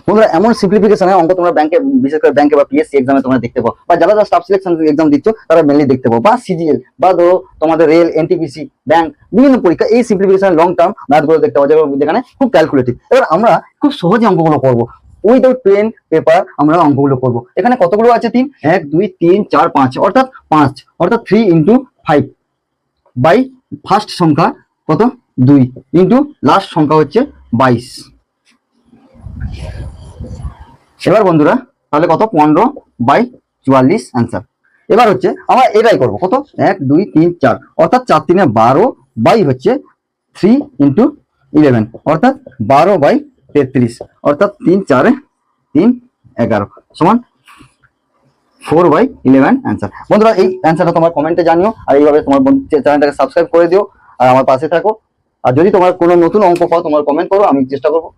বন্ধুরা এমন সিম্পলিফিকেশনের অঙ্ক তোমরা ব্যাংকে, বিশেষ করে ব্যাংকে বা পিএসসি এক্সামে তোমরা দেখতে পাও, বা যারা যারা স্টাফ সিলেকশন এক্সাম দিচ্ছ তারা মেনলি দেখতে পাও, বা সিজিএল বা ধরো তোমাদের রেল, এনটিপিসি, ব্যাংক, বিভিন্ন পরীক্ষা এই সিম্পলিফিকেশনের লং টার্ম ম্যাথগুলো দেখতে পাও, যেখানে খুব ক্যালকুলেটিভ। এবার আমরা খুব সহজে অঙ্কগুলো করবো, উইদাউট পেন পেপার আমরা অঙ্কগুলো করবো। এখানে কতগুলো আছে? 3, 1 2 3 4 5, অর্থাৎ 5, অর্থাৎ 3 × 5 বাই ফার্স্ট সংখ্যা কত 2 ইন্টু লাস্ট সংখ্যা হচ্ছে 22। এবার বন্ধুরা তাহলে কত? 15/44 অ্যান্সার। এবার হচ্ছে আমরা এটাই করবো, কত? 1 2 3 4, অর্থাৎ 4 3 12 বাই হচ্ছে 3 × 11, অর্থাৎ 12/33, অর্থাৎ 3 4 3 11 সমান 4/11 অ্যান্সার। বন্ধুরা এই অ্যান্সারটা তোমার কমেন্টে জানিও, আর এইভাবে তোমার চ্যানেলটাকে সাবস্ক্রাইব করে দিও আর আমার পাশে থাকো। আর যদি তোমার কোনো নতুন অঙ্ক পাও তোমার কমেন্ট করো, আমি চেষ্টা করবো